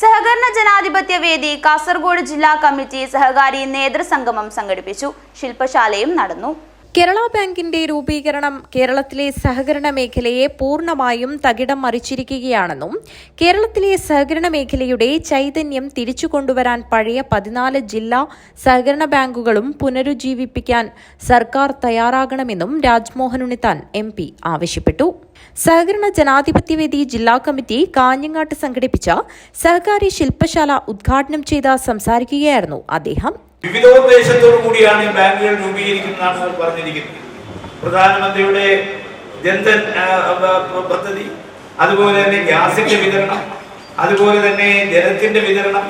സഹകരണ ജനാധിപത്യ വേദി കാസർഗോഡ് ജില്ലാ കമ്മിറ്റി സഹകാരി നേതൃസംഗമം സംഘടിപ്പിച്ചു. ശില്പശാലയും നടന്നു. കേരള ബാങ്കിന്റെ രൂപീകരണം കേരളത്തിലെ സഹകരണ മേഖലയെ പൂർണ്ണമായും തകിടം മറിച്ചിരിക്കുകയാണെന്നും കേരളത്തിലെ സഹകരണ മേഖലയുടെ ചൈതന്യം തിരിച്ചുകൊണ്ടുവരാൻ പഴയ 14 ജില്ലാ സഹകരണ ബാങ്കുകളും പുനരുജ്ജീവിപ്പിക്കാൻ സർക്കാർ തയ്യാറാകണമെന്നും രാജ്മോഹൻ ഉണ്ണിത്താൻ MP ആവശ്യപ്പെട്ടു. സഹകരണ ജനാധിപത്യവേദി ജില്ലാ കമ്മിറ്റി കാഞ്ഞങ്ങാട്ട് സംഘടിപ്പിച്ച സഹകാരി ശില്പശാല ഉദ്ഘാടനം ചെയ്ത് സംസാരിക്കുകയായിരുന്നു അദ്ദേഹം. വിവിധോദ്ദേശത്തോടു കൂടിയാണ് ബാങ്കുകൾ രൂപീകരിക്കുന്നതാണ് അവർ പറഞ്ഞിരിക്കുന്നത്. പ്രധാനമന്ത്രിയുടെ ജൻധൻ പദ്ധതി, അതുപോലെ തന്നെ ഗ്യാസിന്റെ വിതരണം, അതുപോലെ തന്നെ ജലത്തിന്റെ വിതരണം,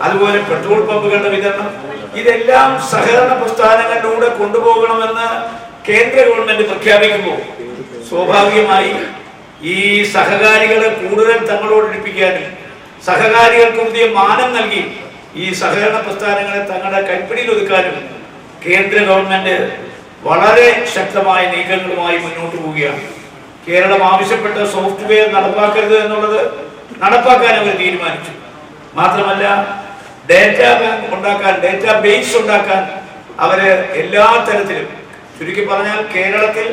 അതുപോലെ പെട്രോൾ പമ്പുകളുടെ വിതരണം, ഇതെല്ലാം സഹകരണ പ്രസ്ഥാനങ്ങളിലൂടെ കൊണ്ടുപോകണമെന്ന് കേന്ദ്ര ഗവൺമെന്റ് പ്രഖ്യാപിക്കുമ്പോൾ സ്വാഭാവികമായി ഈ സഹകാരികളെ കൂടുതൽ തങ്ങളോട് അടുപ്പിക്കാനും സഹകാരികൾക്ക് പുതിയ മാനം നൽകി ഈ സഹകരണ പ്രസ്ഥാനങ്ങളെ തങ്ങളുടെ കൈപ്പിടിയിൽ ഒതുക്കാനും കേന്ദ്ര ഗവൺമെന്റ് വളരെ ശക്തമായ നീക്കങ്ങളുമായി മുന്നോട്ട് പോവുകയാണ്. കേരളം ആവശ്യപ്പെട്ട സോഫ്റ്റ്വെയർ നടപ്പാക്കരുത് എന്നുള്ളത് നടപ്പാക്കാൻ അവർ തീരുമാനിച്ചു. മാത്രമല്ല ഡേറ്റാ ബാങ്ക് ഉണ്ടാക്കാൻ, ഡേറ്റാ ബേസ് ഉണ്ടാക്കാൻ അവര് എല്ലാ തരത്തിലും, ചുരുക്കി പറഞ്ഞാൽ കേരളത്തിൽ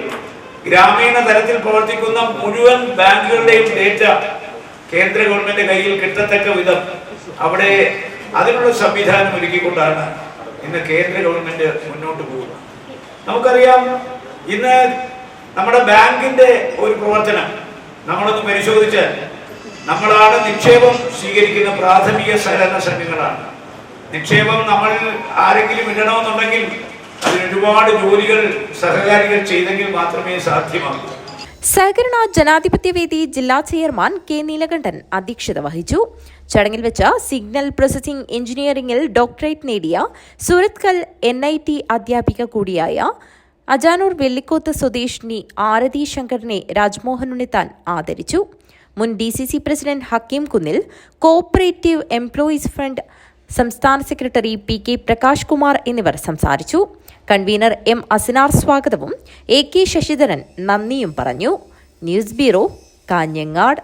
ഗ്രാമീണ തലത്തിൽ പ്രവർത്തിക്കുന്ന മുഴുവൻ ബാങ്കുകളുടെയും ഡേറ്റ കേന്ദ്ര ഗവൺമെന്റ് കയ്യിൽ കിട്ടത്തക്ക വിധം അവിടെ അതിനുള്ള സംവിധാനം ഒരുക്കിക്കൊണ്ടാണ് ഇന്ന് കേന്ദ്ര ഗവൺമെന്റ് മുന്നോട്ട് പോകുന്നത്. നമുക്കറിയാം, ഇന്ന് നമ്മുടെ ബാങ്കിന്റെ ഒരു പ്രവർത്തനം നമ്മളൊന്ന് പരിശോധിച്ചാൽ നമ്മളാണ് നിക്ഷേപം സ്വീകരിക്കുന്ന പ്രാഥമിക സഹകരണ സംഘങ്ങളാണ്. നിക്ഷേപം നമ്മൾ ആരെങ്കിലും ഇടണമെന്നുണ്ടെങ്കിൽ അതിനൊരുപാട് ജോലികൾ സഹകാരികൾ ചെയ്തെങ്കിൽ മാത്രമേ സാധ്യമാകൂ. സഹകരണ ജനാധിപത്യവേദി ജില്ലാ ചെയർമാൻ K. നീലകണ്ഠൻ അധ്യക്ഷത വഹിച്ചു. ചടങ്ങിൽ വെച്ച് സിഗ്നൽ പ്രോസസിംഗ് എഞ്ചിനീയറിംഗിൽ ഡോക്ടറേറ്റ് നേടിയ സൂറത്കൽ NIT അധ്യാപിക കൂടിയായ അജാനൂർ വെള്ളിക്കോത്ത് സ്വദേശിനി ആരതി ശങ്കറിനെ രാജ്മോഹൻ ഉണ്ണിത്താൻ ആദരിച്ചു. മുൻ DCC പ്രസിഡന്റ് ഹക്കീം കുന്നിൽ, കോഓപ്പറേറ്റീവ് എംപ്ലോയീസ് ഫണ്ട് സംസ്ഥാന സെക്രട്ടറി PK പ്രകാശ് കുമാർ എന്നിവർ സംസാരിച്ചു. Convener M. അസിനാർ സ്വാഗതവും AK. ശശിധരൻ നന്ദിയും പറഞ്ഞു. News bureau, Kanhangad.